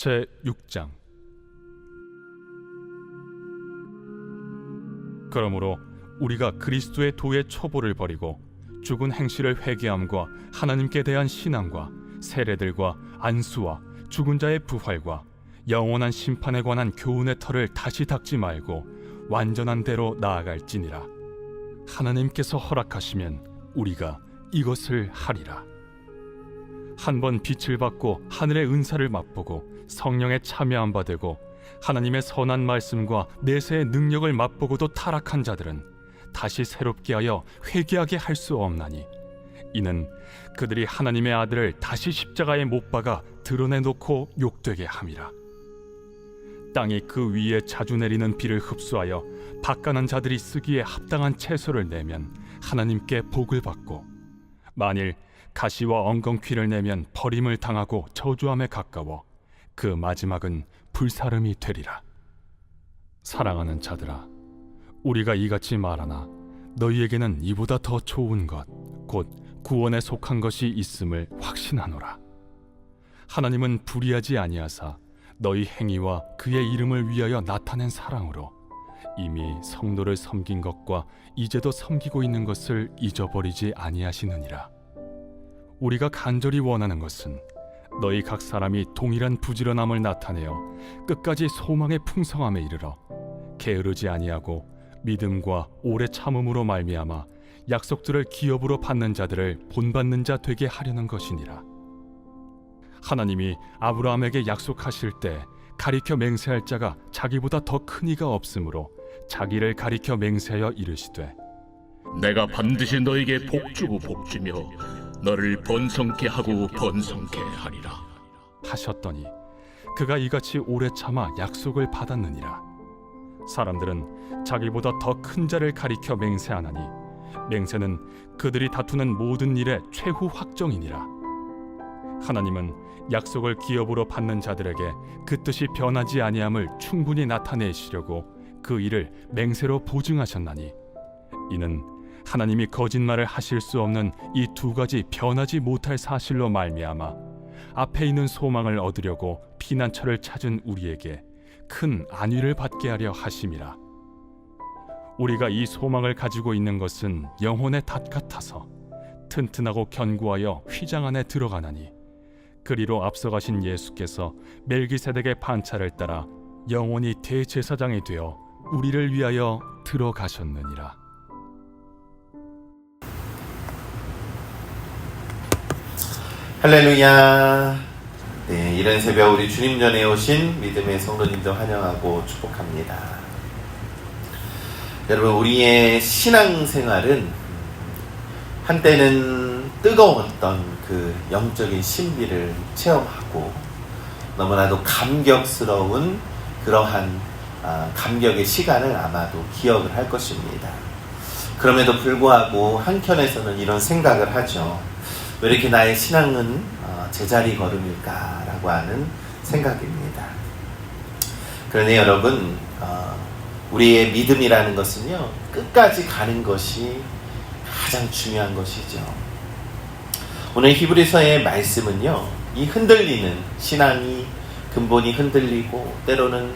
제6장. 그러므로 우리가 그리스도의 도의 초보를 버리고 죽은 행실을 회개함과 하나님께 대한 신앙과 세례들과 안수와 죽은 자의 부활과 영원한 심판에 관한 교훈의 털을 다시 닦지 말고 완전한 대로 나아갈지니라. 하나님께서 허락하시면 우리가 이것을 하리라. 한번 빛을 받고 하늘의 은사를 맛보고 성령에 참여한 바 되고 하나님의 선한 말씀과 내세의 능력을 맛보고도 타락한 자들은 다시 새롭게 하여 회개하게 할 수 없나니, 이는 그들이 하나님의 아들을 다시 십자가에 못 박아 드러내놓고 욕되게 함이라. 땅이 그 위에 자주 내리는 비를 흡수하여 박간한 자들이 쓰기에 합당한 채소를 내면 하나님께 복을 받고, 만일 가시와 엉겅퀴를 내면 버림을 당하고 저주함에 가까워 그 마지막은 불사름이 되리라. 사랑하는 자들아, 우리가 이같이 말하나 너희에게는 이보다 더 좋은 것, 곧 구원에 속한 것이 있음을 확신하노라. 하나님은 불의하지 아니하사 너희 행위와 그의 이름을 위하여 나타낸 사랑으로 이미 성도를 섬긴 것과 이제도 섬기고 있는 것을 잊어버리지 아니하시느니라. 우리가 간절히 원하는 것은 너희 각 사람이 동일한 부지런함을 나타내어 끝까지 소망의 풍성함에 이르러 게으르지 아니하고 믿음과 오래 참음으로 말미암아 약속들을 기업으로 받는 자들을 본받는 자 되게 하려는 것이니라. 하나님이 아브라함에게 약속하실 때 가리켜 맹세할 자가 자기보다 더 큰 이가 없으므로 자기를 가리켜 맹세하여 이르시되, 내가 반드시 너에게 복주고 복주며 너를 번성케 하고 번성케 하리라 하셨더니 그가 이같이 오래 참아 약속을 받았느니라. 사람들은 자기보다 더 큰 자를 가리켜 맹세하나니 맹세는 그들이 다투는 모든 일의 최후 확정이니라. 하나님은 약속을 기업으로 받는 자들에게 그 뜻이 변하지 아니함을 충분히 나타내시려고 그 일을 맹세로 보증하셨나니, 이는 하나님이 거짓말을 하실 수 없는 이 두 가지 변하지 못할 사실로 말미암아 앞에 있는 소망을 얻으려고 피난처를 찾은 우리에게 큰 안위를 받게 하려 하심이라. 우리가 이 소망을 가지고 있는 것은 영혼의 닷 같아서 튼튼하고 견고하여 휘장 안에 들어가나니, 그리로 앞서가신 예수께서 멜기세덱의 판차를 따라 영원히 대제사장이 되어 우리를 위하여 들어가셨느니라. 할렐루야. 네, 이른 새벽 우리 주님 전에 오신 믿음의 성도님들 환영하고 축복합니다. 여러분, 우리의 신앙생활은 한때는 뜨거웠던 그 영적인 신비를 체험하고 너무나도 감격스러운 그러한 감격의 시간을 아마도 기억을 할 것입니다. 그럼에도 불구하고 한켠에서는 이런 생각을 하죠. 왜 이렇게 나의 신앙은 제자리 걸음일까라고 하는 생각입니다. 그러니 여러분, 우리의 믿음이라는 것은요, 끝까지 가는 것이 가장 중요한 것이죠. 오늘 히브리서의 말씀은요, 이 흔들리는 신앙이 근본이 흔들리고 때로는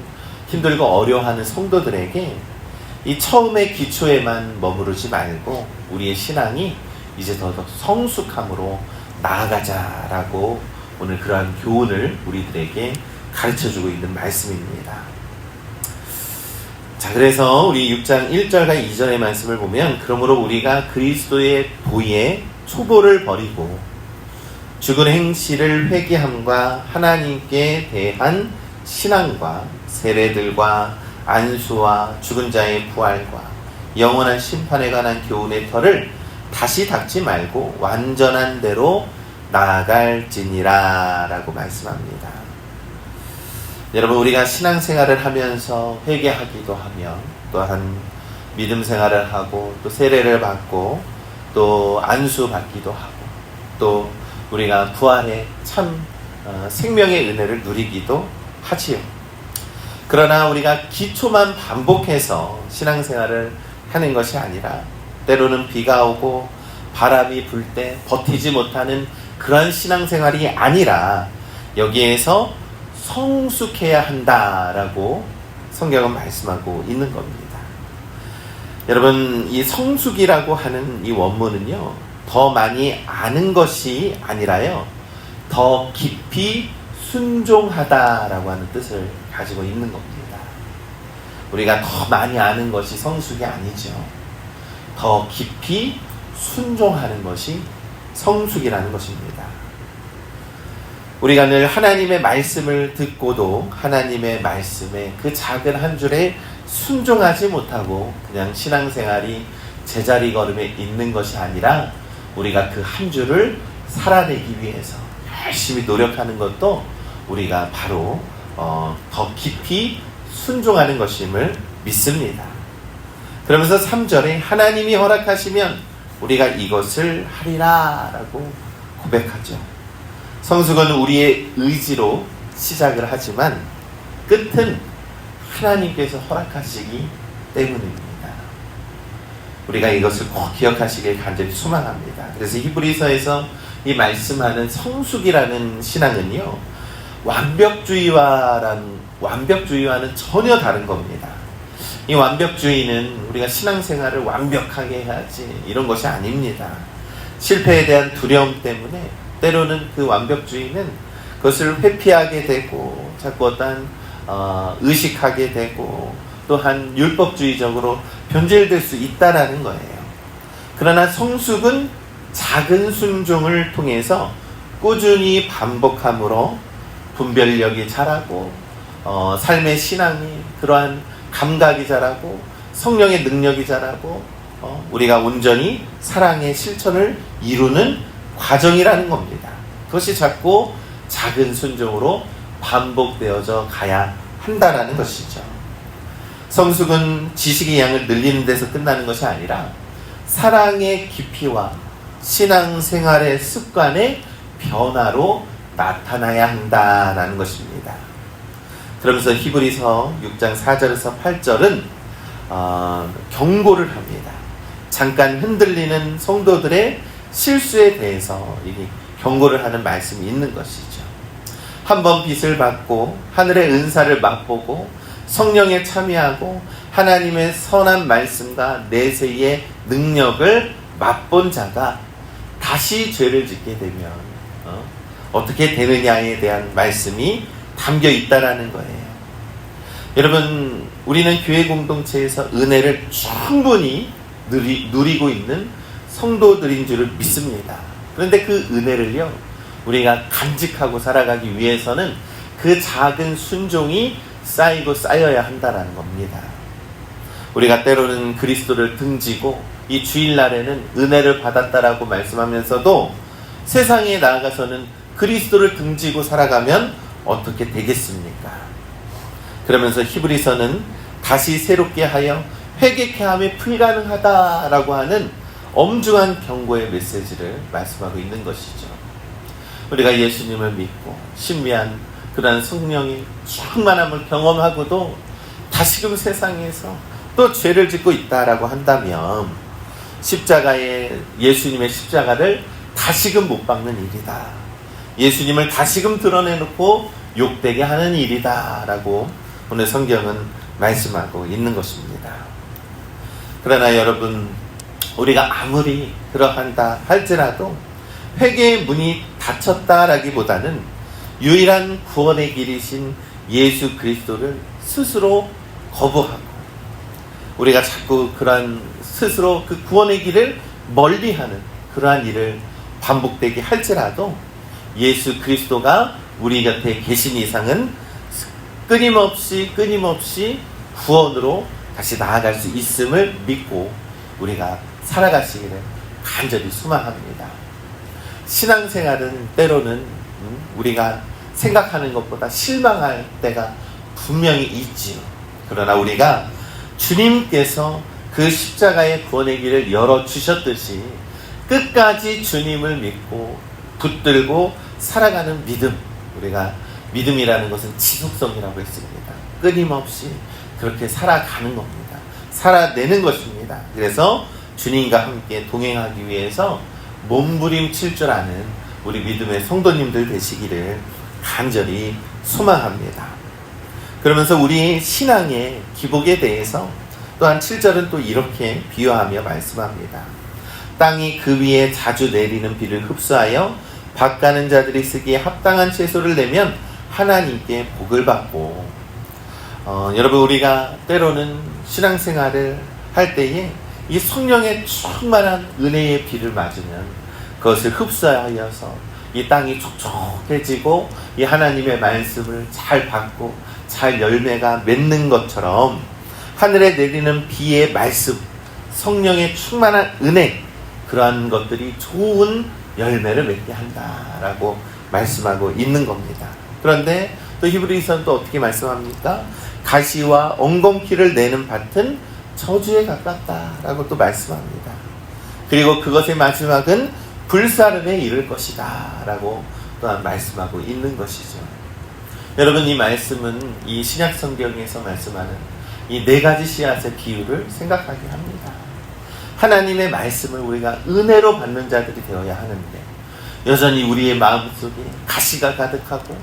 힘들고 어려워하는 성도들에게 이 처음의 기초에만 머무르지 말고 우리의 신앙이 이제 더 성숙함으로 나아가자라고 오늘 그러한 교훈을 우리들에게 가르쳐주고 있는 말씀입니다. 자, 그래서 우리 6장 1절과 2절의 말씀을 보면, 그러므로 우리가 그리스도의 도의 초보를 버리고 죽은 행실을 회개함과 하나님께 대한 신앙과 세례들과 안수와 죽은 자의 부활과 영원한 심판에 관한 교훈의 털을 다시 닦지 말고 완전한 대로 나아갈지니라 라고 말씀합니다. 여러분, 우리가 신앙생활을 하면서 회개하기도 하며 또한 믿음 생활을 하고 또 세례를 받고 또 안수 받기도 하고 또 우리가 부활의 참 생명의 은혜를 누리기도 하지요. 그러나 우리가 기초만 반복해서 신앙생활을 하는 것이 아니라 때로는 비가 오고 바람이 불 때 버티지 못하는 그런 신앙생활이 아니라 여기에서 성숙해야 한다라고 성경은 말씀하고 있는 겁니다. 여러분, 이 성숙이라고 하는 이 원문은요, 더 많이 아는 것이 아니라요, 더 깊이 순종하다라고 하는 뜻을 가지고 있는 겁니다. 우리가 더 많이 아는 것이 성숙이 아니죠. 더 깊이 순종하는 것이 성숙이라는 것입니다. 우리가 늘 하나님의 말씀을 듣고도 하나님의 말씀에 그 작은 한 줄에 순종하지 못하고 그냥 신앙생활이 제자리 걸음에 있는 것이 아니라 우리가 그 한 줄을 살아내기 위해서 열심히 노력하는 것도 우리가 바로 더 깊이 순종하는 것임을 믿습니다. 그러면서 3절에 하나님이 허락하시면 우리가 이것을 하리라 라고 고백하죠. 성숙은 우리의 의지로 시작을 하지만 끝은 하나님께서 허락하시기 때문입니다. 우리가 이것을 꼭 기억하시길 간절히 소망합니다. 그래서 히브리서에서 이 말씀하는 성숙이라는 신앙은요, 완벽주의와는 전혀 다른 겁니다. 이 완벽주의는 우리가 신앙생활을 완벽하게 해야지 이런 것이 아닙니다. 실패에 대한 두려움 때문에 때로는 그 완벽주의는 그것을 회피하게 되고 자꾸 어떤 의식하게 되고 또한 율법주의적으로 변질될 수 있다라는 거예요. 그러나 성숙은 작은 순종을 통해서 꾸준히 반복함으로 분별력이 자라고 삶의 신앙이 그러한 감각이 자라고 성령의 능력이 자라고 우리가 온전히 사랑의 실천을 이루는 과정이라는 겁니다. 그것이 자꾸 작은 순종으로 반복되어져 가야 한다라는 것이죠. 성숙은 지식의 양을 늘리는 데서 끝나는 것이 아니라 사랑의 깊이와 신앙생활의 습관의 변화로 나타나야 한다라는 것입니다. 그러면서 히브리서 6장 4절에서 8절은 경고를 합니다. 잠깐 흔들리는 성도들의 실수에 대해서 경고를 하는 말씀이 있는 것이죠. 한번 빚을 받고 하늘의 은사를 맛보고 성령에 참여하고 하나님의 선한 말씀과 내세의 능력을 맛본 자가 다시 죄를 짓게 되면 어떻게 되느냐에 대한 말씀이 담겨 있다라는 거예요. 여러분, 우리는 교회 공동체에서 은혜를 충분히 누리고 있는 성도들인 줄을 믿습니다. 그런데 그 은혜를요, 우리가 간직하고 살아가기 위해서는 그 작은 순종이 쌓이고 쌓여야 한다는 겁니다. 우리가 때로는 그리스도를 등지고 이 주일날에는 은혜를 받았다라고 말씀하면서도 세상에 나아가서는 그리스도를 등지고 살아가면 어떻게 되겠습니까? 그러면서 히브리서는 다시 새롭게 하여 회개케 함이 불가능하다라고 하는 엄중한 경고의 메시지를 말씀하고 있는 것이죠. 우리가 예수님을 믿고 신비한 그러한 성령의 충만함을 경험하고도 다시금 세상에서 또 죄를 짓고 있다라고 한다면 예수님의 십자가를 다시금 못 박는 일이다. 예수님을 다시금 드러내놓고 욕되게 하는 일이다 라고 오늘 성경은 말씀하고 있는 것입니다. 그러나 여러분, 우리가 아무리 그러한다 할지라도 회개의 문이 닫혔다라기보다는 유일한 구원의 길이신 예수 그리스도를 스스로 거부하고 우리가 자꾸 그러한 스스로 그 구원의 길을 멀리하는 그러한 일을 반복되게 할지라도 예수 그리스도가 우리 곁에 계신 이상은 끊임없이 구원으로 다시 나아갈 수 있음을 믿고 우리가 살아가시기를 간절히 소망합니다. 신앙생활은 때로는 우리가 생각하는 것보다 실망할 때가 분명히 있지요. 그러나 우리가 주님께서 그 십자가의 구원의 길을 열어주셨듯이 끝까지 주님을 믿고 붙들고 살아가는 믿음, 우리가 믿음이라는 것은 지속성이라고 했습니다. 끊임없이 그렇게 살아가는 겁니다. 살아내는 것입니다. 그래서 주님과 함께 동행하기 위해서 몸부림칠 줄 아는 우리 믿음의 성도님들 되시기를 간절히 소망합니다. 그러면서 우리 신앙의 기복에 대해서 또한 7절은 또 이렇게 비유하며 말씀합니다. 땅이 그 위에 자주 내리는 비를 흡수하여 밭 가는 자들이 쓰기에 합당한 채소를 내면 하나님께 복을 받고, 여러분, 우리가 때로는 신앙생활을 할 때에 이 성령의 충만한 은혜의 비를 맞으면 그것을 흡수하여서 이 땅이 촉촉해지고 이 하나님의 말씀을 잘 받고 잘 열매가 맺는 것처럼 하늘에 내리는 비의 말씀, 성령의 충만한 은혜, 그러한 것들이 좋은 열매를 맺게 한다라고 말씀하고 있는 겁니다. 그런데 또 히브리서는 또 어떻게 말씀합니까? 가시와 엉겅퀴를 내는 밭은 저주에 가깝다라고 또 말씀합니다. 그리고 그것의 마지막은 불사름에 이를 것이다 라고 또한 말씀하고 있는 것이죠. 여러분, 이 말씀은 이 신약 성경에서 말씀하는 이 네 가지 씨앗의 비유를 생각하게 합니다. 하나님의 말씀을 우리가 은혜로 받는 자들이 되어야 하는데 여전히 우리의 마음속에 가시가 가득하고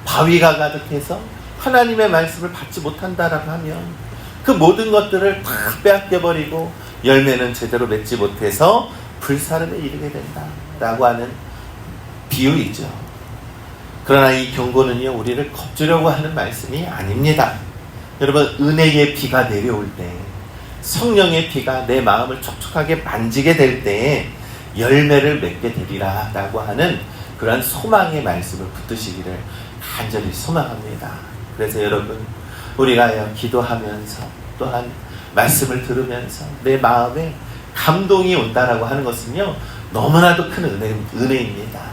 바위가 가득해서 하나님의 말씀을 받지 못한다라고 하면 그 모든 것들을 다 빼앗겨버리고 열매는 제대로 맺지 못해서 불사름에 이르게 된다라고 하는 비유이죠. 그러나 이 경고는요, 우리를 겁주려고 하는 말씀이 아닙니다. 여러분, 은혜의 비가 내려올 때, 성령의 비가 내 마음을 촉촉하게 만지게 될 때에 열매를 맺게 되리라 라고 하는 그러한 소망의 말씀을 붙드시기를 간절히 소망합니다. 그래서 여러분, 우리가 기도하면서 또한 말씀을 들으면서 내 마음에 감동이 온다라고 하는 것은요, 너무나도 큰 은혜입니다.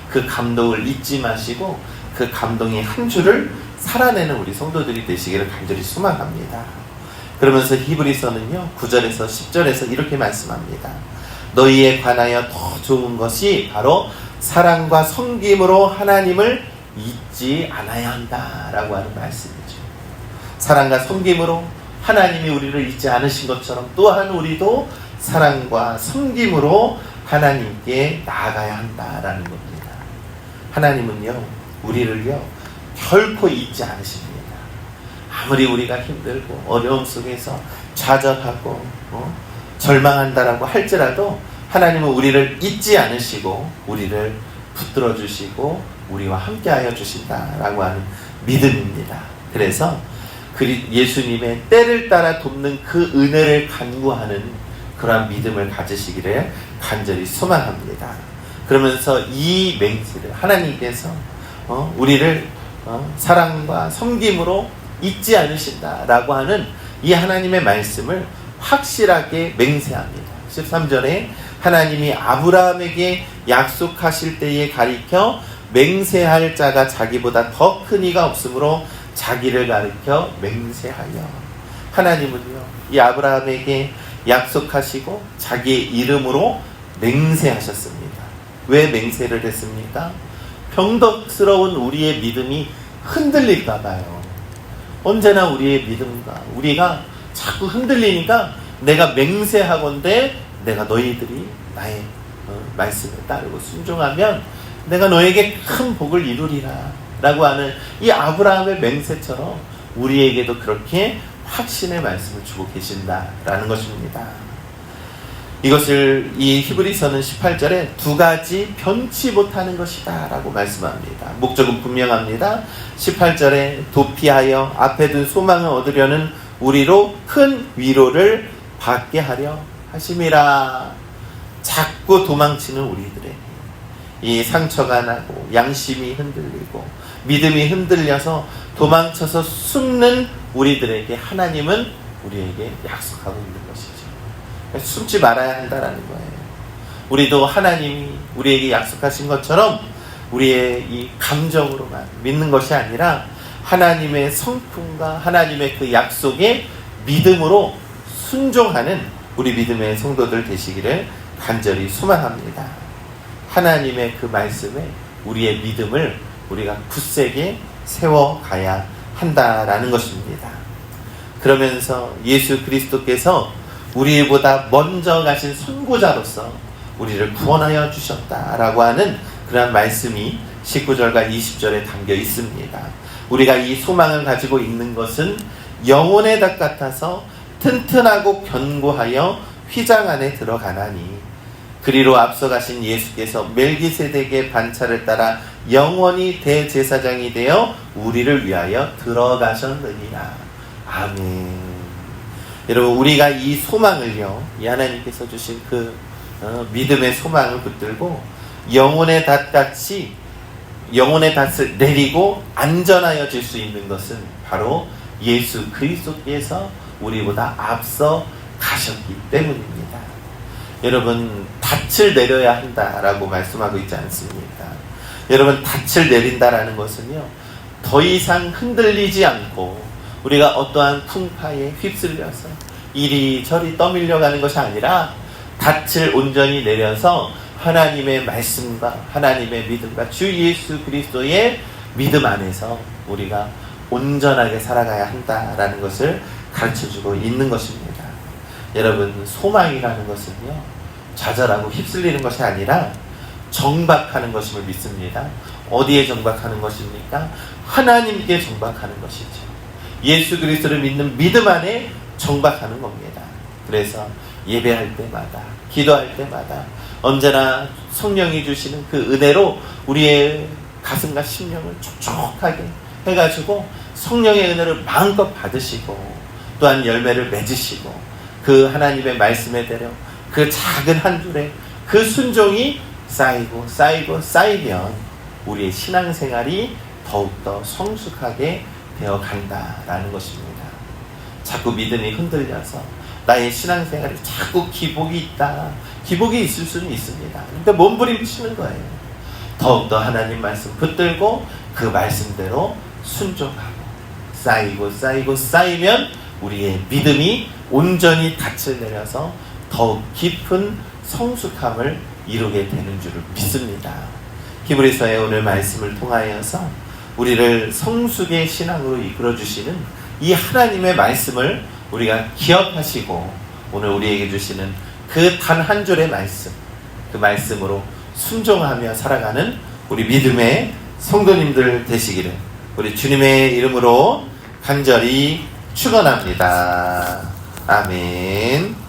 그 감동을 잊지 마시고 그 감동의 한 줄을 살아내는 우리 성도들이 되시기를 간절히 소망합니다. 그러면서 히브리서는요, 9절에서 10절에서 이렇게 말씀합니다. 너희에 관하여 더 좋은 것이 바로 사랑과 섬김으로 하나님을 잊지 않아야 한다라고 하는 말씀이죠. 사랑과 섬김으로 하나님이 우리를 잊지 않으신 것처럼 또한 우리도 사랑과 섬김으로 하나님께 나아가야 한다라는 겁니다. 하나님은요, 우리를요 결코 잊지 않으십니다. 아무리 우리가 힘들고 어려움 속에서 좌절하고 절망한다라고 할지라도 하나님은 우리를 잊지 않으시고 우리를 붙들어 주시고 우리와 함께하여 주신다라고 하는 믿음입니다. 그래서 예수님의 때를 따라 돕는 그 은혜를 간구하는 그러한 믿음을 가지시기를 간절히 소망합니다. 그러면서 이 맹세를 하나님께서 우리를 사랑과 섬김으로 잊지 않으신다라고 하는 이 하나님의 말씀을 확실하게 맹세합니다. 13절에 하나님이 아브라함에게 약속하실 때에 가리켜 맹세할 자가 자기보다 더 큰 이가 없으므로 자기를 가리켜 맹세하여, 하나님은요 이 아브라함에게 약속하시고 자기의 이름으로 맹세하셨습니다. 왜 맹세를 했습니까? 병덕스러운 우리의 믿음이 흔들릴까 봐요. 언제나 우리의 믿음과 우리가 자꾸 흔들리니까 내가 맹세하건대 내가 너희들이 나의 말씀에 따르고 순종하면 내가 너에게 큰 복을 이루리라 라고 하는 이 아브라함의 맹세처럼 우리에게도 그렇게 확신의 말씀을 주고 계신다라는 것입니다. 이것을 이 히브리서는 18절에 두 가지 변치 못하는 것이다 라고 말씀합니다. 목적은 분명합니다. 18절에 도피하여 앞에 둔 소망을 얻으려는 우리로 큰 위로를 받게 하려 하심이라. 자꾸 도망치는 우리들에게 이 상처가 나고 양심이 흔들리고 믿음이 흔들려서 도망쳐서 숨는 우리들에게 하나님은 우리에게 약속하고 있는 것이죠. 숨지 말아야 한다라는 거예요. 우리도 하나님이 우리에게 약속하신 것처럼 우리의 이 감정으로만 믿는 것이 아니라 하나님의 성품과 하나님의 그 약속에 믿음으로 순종하는 우리 믿음의 성도들 되시기를 간절히 소망합니다. 하나님의 그 말씀에 우리의 믿음을 우리가 굳세게 세워가야 한다라는 것입니다. 그러면서 예수 그리스도께서 우리보다 먼저 가신 선구자로서 우리를 구원하여 주셨다라고 하는 그런 말씀이 19절과 20절에 담겨 있습니다. 우리가 이 소망을 가지고 있는 것은 영혼의 닭 같아서 튼튼하고 견고하여 휘장 안에 들어가나니 그리로 앞서가신 예수께서 멜기세덱의 반차를 따라 영원히 대제사장이 되어 우리를 위하여 들어가셨느니라. 아멘. 여러분, 우리가 이 소망을요, 이 하나님께서 주신 그 믿음의 소망을 붙들고 영혼의 닷같이 영혼의 닷을 내리고 안전하여질 수 있는 것은 바로 예수 그리스도께서 우리보다 앞서 가셨기 때문입니다. 여러분, 닻을 내려야 한다라고 말씀하고 있지 않습니까? 여러분, 닻을 내린다라는 것은요, 더 이상 흔들리지 않고 우리가 어떠한 풍파에 휩쓸려서 이리저리 떠밀려가는 것이 아니라 닻을 온전히 내려서 하나님의 말씀과 하나님의 믿음과 주 예수 그리스도의 믿음 안에서 우리가 온전하게 살아가야 한다라는 것을 가르쳐주고 있는 것입니다. 여러분, 소망이라는 것은요, 좌절하고 휩쓸리는 것이 아니라 정박하는 것임을 믿습니다. 어디에 정박하는 것입니까? 하나님께 정박하는 것이죠. 예수 그리스도를 믿는 믿음 안에 정박하는 겁니다. 그래서 예배할 때마다, 기도할 때마다 언제나 성령이 주시는 그 은혜로 우리의 가슴과 심령을 촉촉하게 해가지고 성령의 은혜를 마음껏 받으시고 또한 열매를 맺으시고 그 하나님의 말씀에 대려 그 작은 한 줄에 그 순종이 쌓이면 우리의 신앙생활이 더욱더 성숙하게 되어 간다라는 것입니다. 자꾸 믿음이 흔들려서 나의 신앙생활에 자꾸 기복이 있다. 기복이 있을 수는 있습니다. 근데 몸부림치는 거예요. 더욱더 하나님 말씀 붙들고 그 말씀대로 순종하고 쌓이면 우리의 믿음이 온전히 닻을 내려서 더욱 깊은 성숙함을 이루게 되는 줄을 믿습니다. 히브리서의 오늘 말씀을 통하여서 우리를 성숙의 신앙으로 이끌어주시는 이 하나님의 말씀을 우리가 기억하시고 오늘 우리에게 주시는 그 단 한 줄의 말씀, 그 말씀으로 순종하며 살아가는 우리 믿음의 성도님들 되시기를 우리 주님의 이름으로 간절히 축원합니다. 아멘.